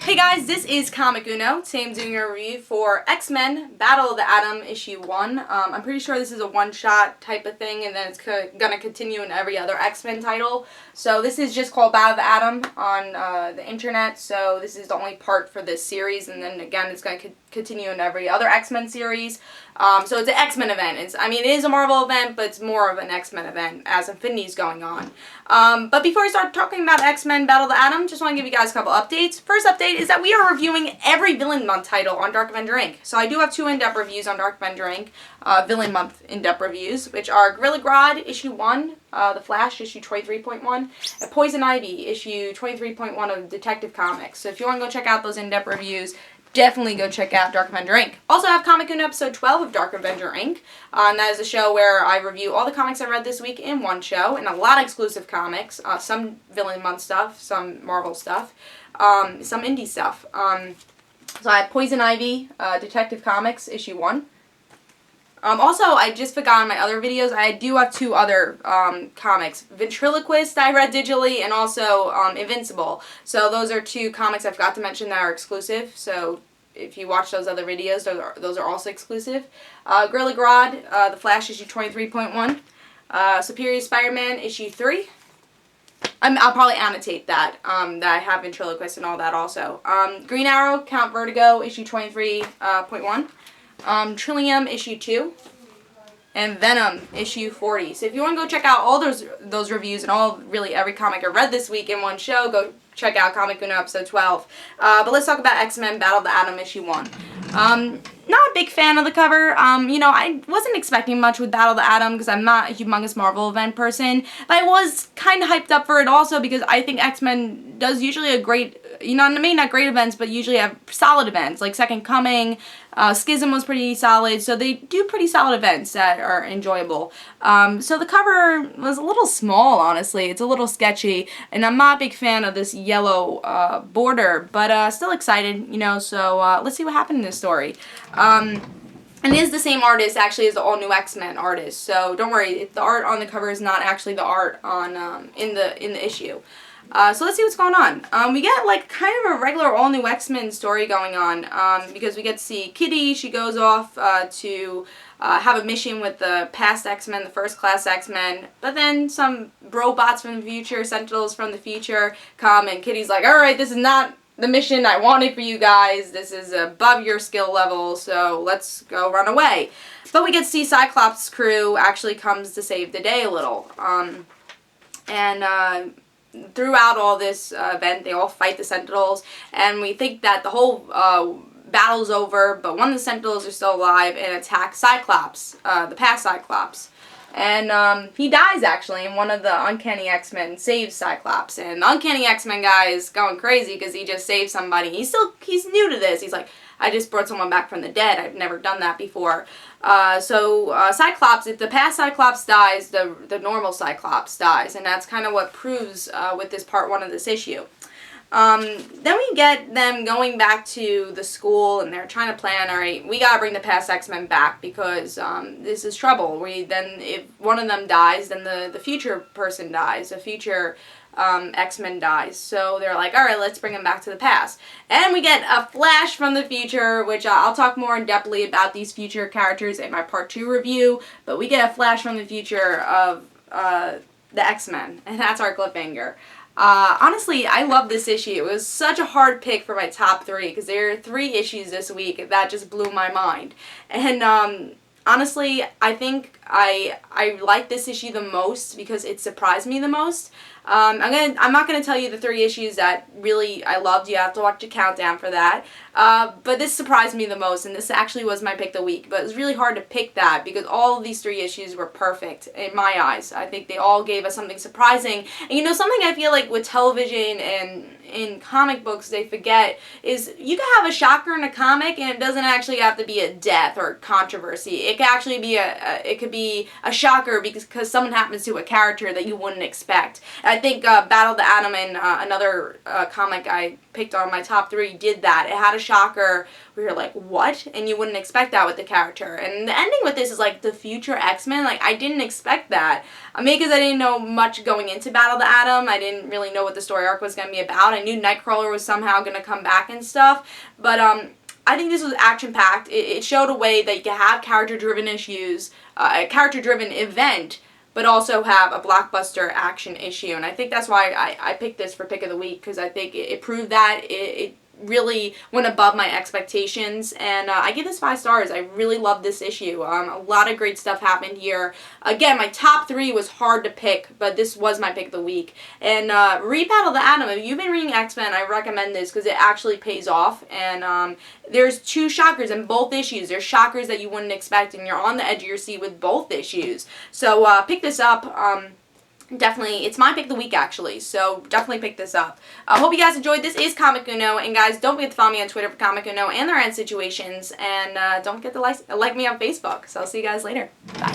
Hey guys, this is Comic Uno. Today I'm doing a review for X-Men Battle of the Atom issue 1. I'm pretty sure this is a one-shot type of thing, and then it's gonna continue in every other X-Men title. So this is just called Battle of the Atom on the internet, so this is the only part for this series, and then again it's going to continue in every other X-Men series. So it's an X-Men event. It is a Marvel event, but it's more of an X-Men event as Infinity's going on. But before I start talking about X-Men Battle of the Atom, just want to give you guys a couple updates. First update is that we are reviewing every Villain Month title on Dark Avenger Inc. So I do have 2 in-depth reviews on Dark Avenger Inc. Villain Month in-depth reviews, which are Gorilla Grodd issue 1, The Flash issue 23.1, and Poison Ivy issue 23.1 of Detective Comics. So if you want to go check out those in-depth reviews, definitely go check out Dark Avenger Inc. Also, I have Comic Uno episode 12 of Dark Avenger Inc. And that is a show where I review all the comics I read this week in one show, and a lot of exclusive comics, some Villain Month stuff, some Marvel stuff, some indie stuff. So I have Poison Ivy, Detective Comics, issue 1. Also, I just forgot in my other videos, I do have 2 other comics. Ventriloquist I read digitally, and also Invincible. So those are 2 comics I forgot to mention that are exclusive. So if you watch those other videos, those are also exclusive. Gorilla Grodd, The Flash issue 23.1. Superior Spider-Man issue 3. I'll probably annotate that, that I have Ventriloquist and all that also. Green Arrow, Count Vertigo issue 23.1. Trillium issue 2, and Venom issue 40. So if you want to go check out all those reviews and really every comic I read this week in one show, go check out Comic Uno episode 12. But let's talk about X-Men Battle of the Atom issue 1. Not a big fan of the cover. I wasn't expecting much with Battle of the Atom because I'm not a humongous Marvel event person, but I was kind of hyped up for it also because I think X-Men does usually a great, maybe not great events, but usually have solid events, like Second Coming. Schism was pretty solid, so they do pretty solid events that are enjoyable. So the cover was a little small, honestly. It's a little sketchy, and I'm not a big fan of this yellow border, but still excited, so let's see what happened in this story. And it is the same artist, actually, as the all-new X-Men artist, so don't worry, the art on the cover is not actually the art on in the issue. So let's see what's going on. We get kind of a regular all-new X-Men story going on because we get to see Kitty. She goes off to have a mission with the past X-Men, the first-class X-Men, but then some robots from the future, Sentinels from the future, come, and Kitty's like, alright, this is not the mission I wanted for you guys. This is above your skill level, so let's go run away. But we get to see Cyclops' crew actually comes to save the day a little. Throughout all this event, they all fight the Sentinels, and we think that the whole battle's over, but one of the Sentinels are still alive and attack Cyclops, the past Cyclops. And he dies, actually, and one of the Uncanny X-Men saves Cyclops. And the Uncanny X-Men guy is going crazy because he just saved somebody. He's new to this. He's like, I just brought someone back from the dead. I've never done that before. Cyclops, if the past Cyclops dies, the normal Cyclops dies. And that's kind of what proves with this part 1 of this issue. Then we get them going back to the school, and they're trying to plan, alright, we gotta bring the past X-Men back because this is trouble. If one of them dies, then the future person dies. The future X-Men dies. So they're like, alright, let's bring them back to the past. And we get a flash from the future, which I'll talk more in depthly about these future characters in my part 2 review, but we get a flash from the future of the X-Men, and that's our cliffhanger. Honestly, I love this issue. It was such a hard pick for my top 3 because there are 3 issues this week that just blew my mind. And honestly, I think I like this issue the most because it surprised me the most. I'm not gonna tell you the 3 issues that really I loved. You have to watch the countdown for that. But this surprised me the most, and this actually was my pick of the week. But it was really hard to pick that because all of these 3 issues were perfect in my eyes. I think they all gave us something surprising. And something I feel like with television and in comic books they forget is you can have a shocker in a comic, and it doesn't actually have to be a death or controversy. It can actually be a shocker because someone happens to a character that you wouldn't expect. And I think Battle of the Atom and another comic I picked on my top 3 did that. It had a shocker where you're like, what? And you wouldn't expect that with the character. And the ending with this is like the future X-Men. Like, I didn't expect that. Maybe because I didn't know much going into Battle of the Atom. I didn't really know what the story arc was going to be about. I knew Nightcrawler was somehow going to come back and stuff. But I think this was action-packed. It showed a way that you can have character-driven issues, a character-driven event, but also have a blockbuster action issue. And I think that's why I picked this for Pick of the Week, because I think it proved that. It really went above my expectations, and I give this 5 stars. I really love this issue. A lot of great stuff happened here. Again, my top 3 was hard to pick, but this was my Pick of the Week. And read Battle of the Atom. If you've been reading X-Men, I recommend this because it actually pays off. And there's 2 shockers in both issues. There's shockers that you wouldn't expect, and you're on the edge of your seat with both issues. So pick this up. Definitely, it's my Pick of the Week, actually, so definitely pick this up. I hope you guys enjoyed. This is Comic Uno, and guys, don't forget to follow me on Twitter for Comic Uno and their end situations, and don't forget to like me on Facebook. So I'll see you guys later. Bye.